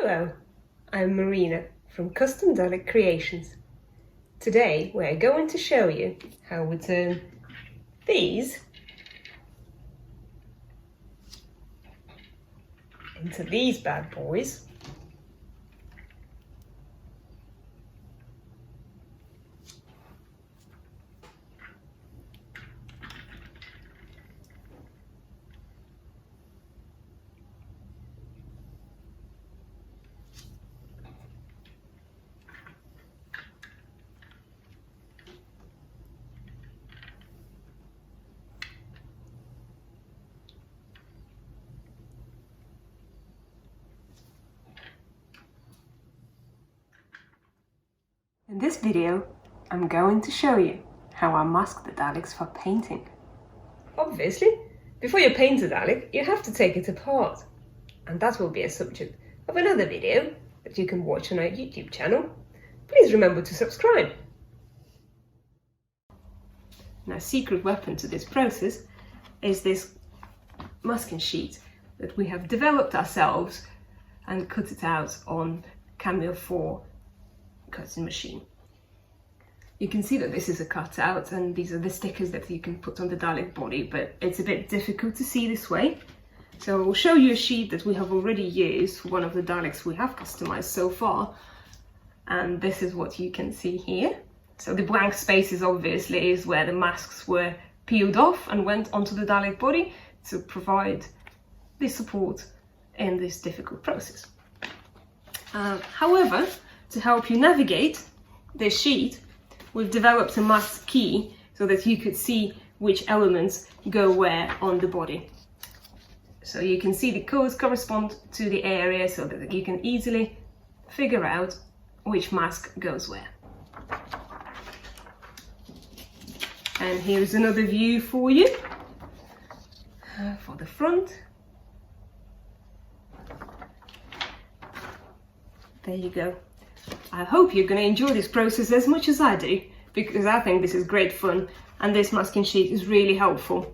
Hello, I'm Marina from Custom Dalek Creations. Today we're going to show you how we turn these into these bad boys. In this video, I'm going to show you how I mask the Daleks for painting. Obviously, before you paint a Dalek, you have to take it apart. And that will be a subject of another video that you can watch on our YouTube channel. Please remember to subscribe. Now, secret weapon to this process is this masking sheet that we have developed ourselves and cut it out on Cameo 4 cutting machine. You can see that this is a cutout and these are the stickers that you can put on the Dalek body, but it's a bit difficult to see this way. So I will show you a sheet that we have already used for one of the Daleks we have customized so far. And this is what you can see here. So the blank spaces obviously is where the masks were peeled off and went onto the Dalek body to provide this support in this difficult process. However, to help you navigate this sheet, we've developed a mask key so that you could see which elements go where on the body. So you can see the codes correspond to the area so that you can easily figure out which mask goes where. And here's another view for you for the front. There you go. I hope you're going to enjoy this process as much as I do, because I think this is great fun and this masking sheet is really helpful.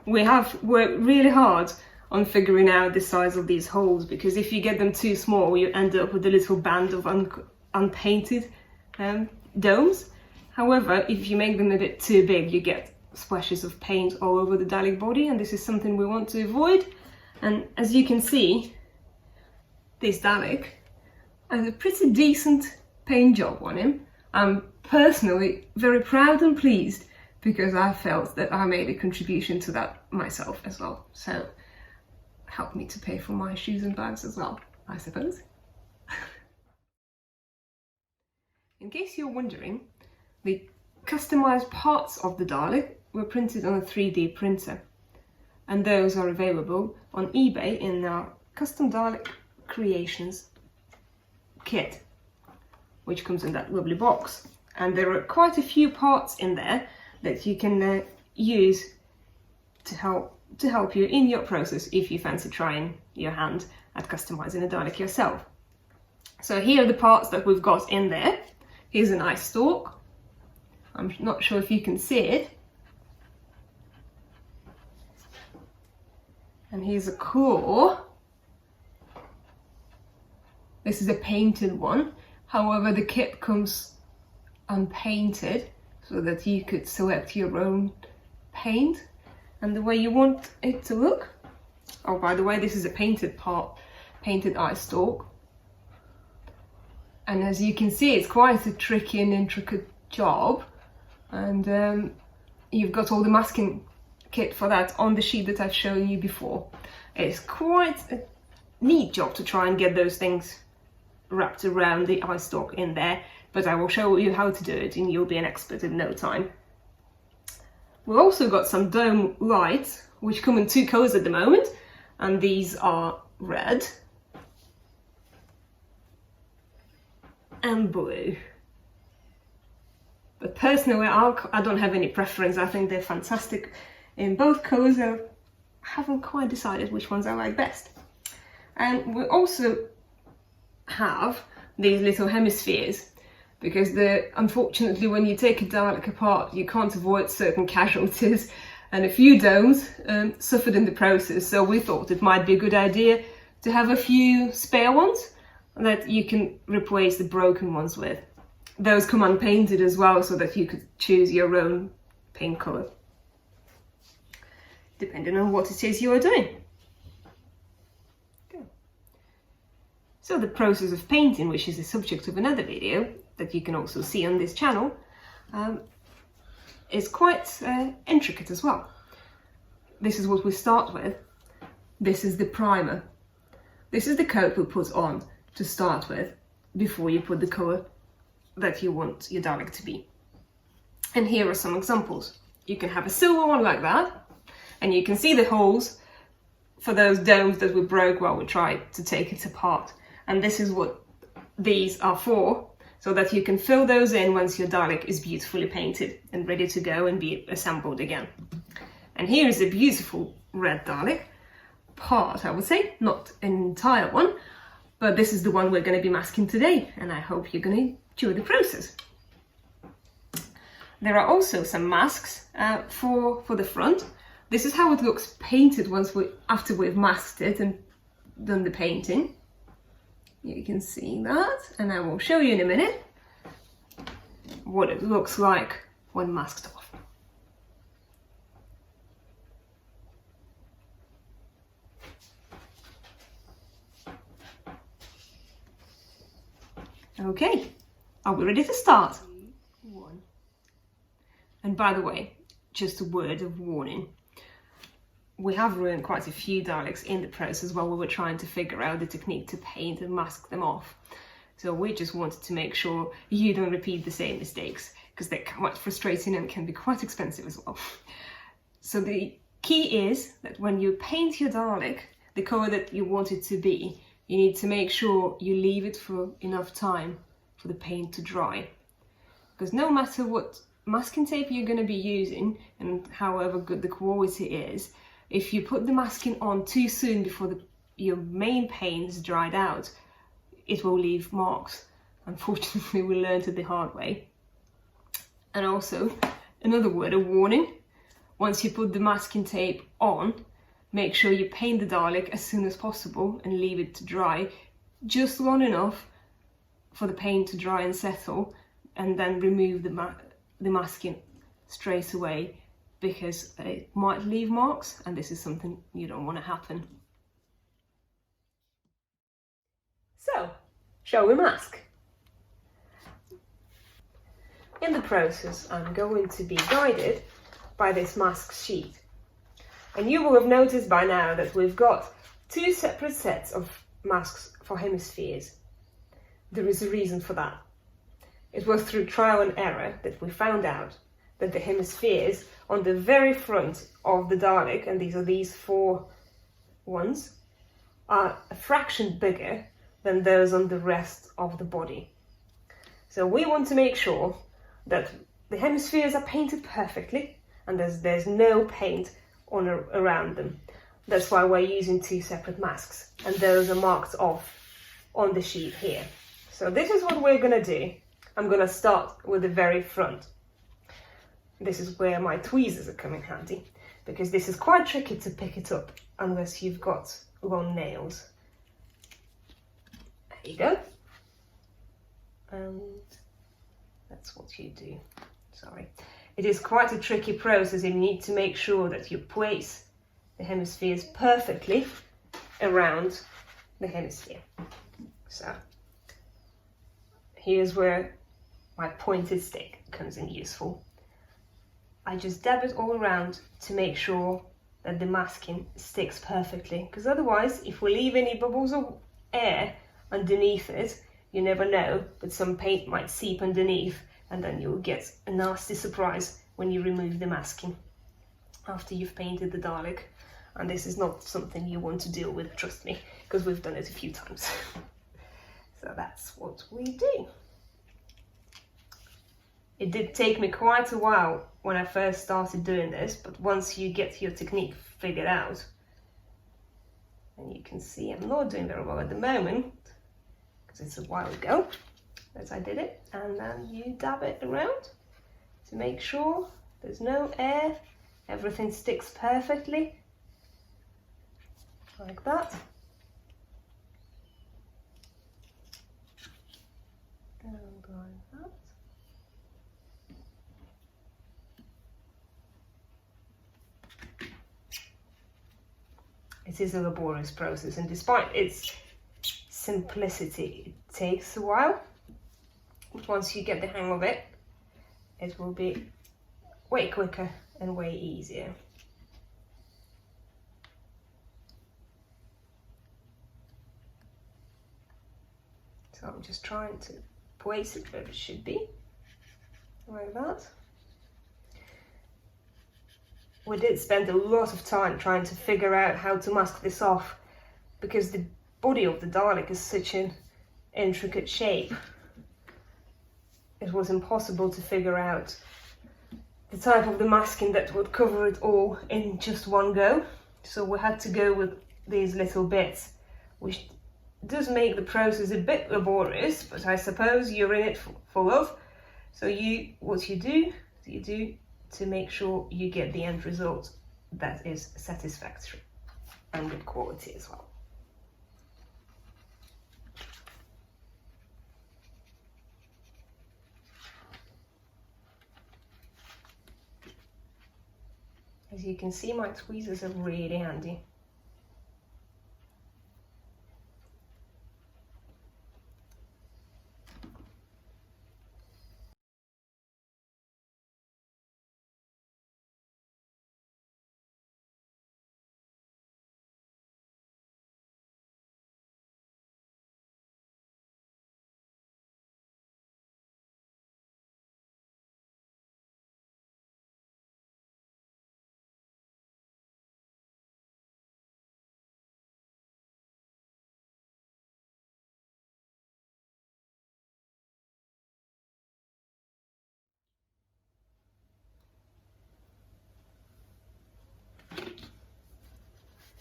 We have worked really hard on figuring out the size of these holes, because if you get them too small you end up with a little band of unpainted domes. However, if you make them a bit too big you get splashes of paint all over the Dalek body, and this is something we want to avoid. And as you can see, this Dalek has a pretty decent paint job on him. I'm personally very proud and pleased because I felt that I made a contribution to that myself as well. So help me to pay for my shoes and bags as well, I suppose. In case you're wondering, the customized parts of the Dalek were printed on a 3D printer, and those are available on eBay in our Custom Dalek Creations kit, which comes in that lovely box. And there are quite a few parts in there that you can use to help you in your process if you fancy trying your hand at customizing a Dalek yourself. So here are the parts that we've got in there. Here's an eye stalk. I'm not sure if you can see it. And here's a claw. This is a painted one. However, the kit comes unpainted so that you could select your own paint and the way you want it to look. Oh, by the way, this is a painted part, painted eye stalk. And as you can see, it's quite a tricky and intricate job. And you've got all the masking kit for that on the sheet that I've shown you before. It's quite a neat job to try and get those things wrapped around the eye stalk in there, but I will show you how to do it and you'll be an expert in no time. We've also got some dome lights which come in two colours at the moment, and these are red and blue. But personally I don't have any preference. I think they're fantastic in both colours. I haven't quite decided which ones I like best. And we also have these little hemispheres, because unfortunately when you take a Dalek apart you can't avoid certain casualties, and a few domes suffered in the process, so we thought it might be a good idea to have a few spare ones. that you can replace the broken ones with. Those come unpainted as well, so that you could choose your own paint colour, depending on what it is you are doing. Okay. So the process of painting, which is the subject of another video that you can also see on this channel, is quite intricate as well. This is what we start with. This is the primer. This is the coat we put on to start with before you put the colour that you want your Dalek to be. And here are some examples. You can have a silver one like that, and you can see the holes for those domes that we broke while we tried to take it apart. And this is what these are for, so that you can fill those in once your Dalek is beautifully painted and ready to go and be assembled again. And here is a beautiful red Dalek, part I would say, not an entire one, but this is the one we're going to be masking today, and I hope you're going to enjoy the process. There are also some masks for the front. This is how it looks painted after we've masked it and done the painting. You can see that, and I will show you in a minute what it looks like when masked off. Okay, are we ready to start? 1. And by the way, just a word of warning. We have ruined quite a few Daleks in the process while we were trying to figure out the technique to paint and mask them off. So we just wanted to make sure you don't repeat the same mistakes, because they're quite frustrating and can be quite expensive as well. So the key is that when you paint your Dalek, the colour that you want it to be, you need to make sure you leave it for enough time for the paint to dry. Because no matter what masking tape you're going to be using, and however good the quality is, if you put the masking on too soon before your main paint is dried out, it will leave marks. Unfortunately, we learned it the hard way. And also, another word of warning, once you put the masking tape on, make sure you paint the Dalek as soon as possible and leave it to dry just long enough for the paint to dry and settle, and then remove the masking straight away, because it might leave marks, and this is something you don't want to happen. So, shall we mask? In the process, I'm going to be guided by this mask sheet. And you will have noticed by now that we've got 2 separate sets of masks for hemispheres. There is a reason for that. It was through trial and error that we found out that the hemispheres on the very front of the Dalek, and these are these 4 ones, are a fraction bigger than those on the rest of the body. So we want to make sure that the hemispheres are painted perfectly and there's no paint around them. That's why we're using 2 separate masks, and those are marked off on the sheet here. So this is what we're going to do. I'm going to start with the very front. This is where my tweezers are coming handy, because this is quite tricky to pick it up unless you've got long nails. There you go. And that's what you do. Sorry. It is quite a tricky process, and you need to make sure that you place the hemispheres perfectly around the hemisphere. So here's where my pointed stick comes in useful. I just dab it all around to make sure that the masking sticks perfectly, because otherwise, if we leave any bubbles of air underneath it, you never know, but some paint might seep underneath, and then you'll get a nasty surprise when you remove the masking after you've painted the Dalek. And this is not something you want to deal with, trust me, because we've done it a few times. So that's what we do. It did take me quite a while when I first started doing this, but once you get your technique figured out, and you can see I'm not doing very well at the moment, because it's a while ago that I did it, and then you dab it around to make sure there's no air, everything sticks perfectly, like that. it is a laborious process, and despite its simplicity, it takes a while. But once you get the hang of it, it will be way quicker and way easier. So I'm just trying to place it where it should be, like that. We did spend a lot of time trying to figure out how to mask this off, because the body of the Dalek is such an intricate shape. It was impossible to figure out the type of the masking that would cover it all in just one go. So we had to go with these little bits, which does make the process a bit laborious, but I suppose you're in it for love. So what you do to make sure you get the end result that is satisfactory and good quality as well. As you can see, my tweezers are really handy.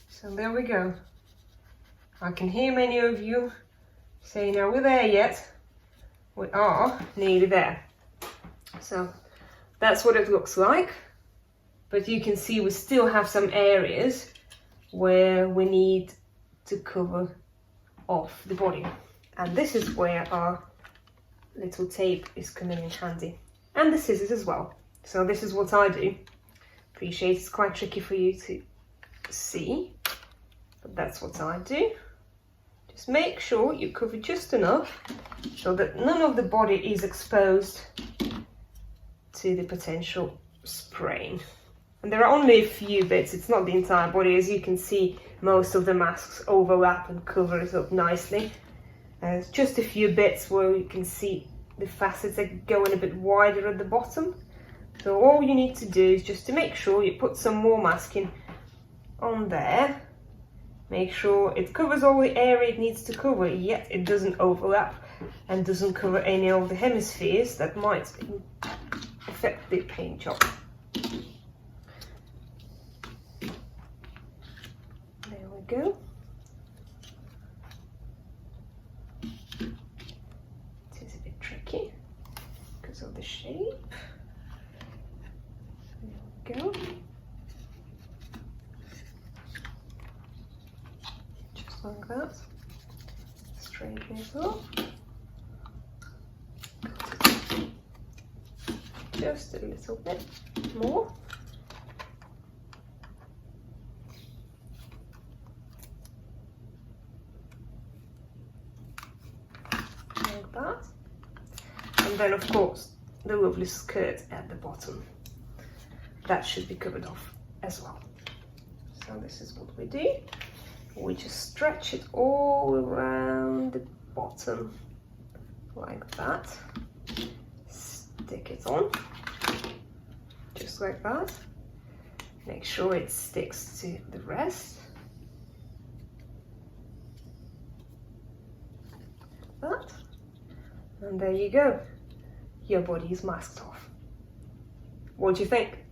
So there we go. I can hear many of you saying, are we there yet? We are nearly there. So that's what it looks like. But you can see we still have some areas where we need to cover off the body. And this is where our little tape is coming in handy. And the scissors as well. So this is what I do. Appreciate it's quite tricky for you to see, but that's what I do. Just make sure you cover just enough so that none of the body is exposed to the potential spraying. And there are only a few bits, it's not the entire body. As you can see, most of the masks overlap and cover it up nicely. There's just a few bits where you can see the facets are going a bit wider at the bottom. So all you need to do is just to make sure you put some more masking on there. Make sure it covers all the area it needs to cover, yet it doesn't overlap and doesn't cover any of the hemispheres that might affect the paint job. There we go. It is a bit tricky because of the shape. There we go. Like that, straighten it up, just a little bit more, like that, and then of course the lovely skirt at the bottom, that should be covered off as well. So this is what we do. We just stretch it all around the bottom like that, stick it on just like that, make sure it sticks to the rest, like that, and there you go, your body is masked off. What do you think?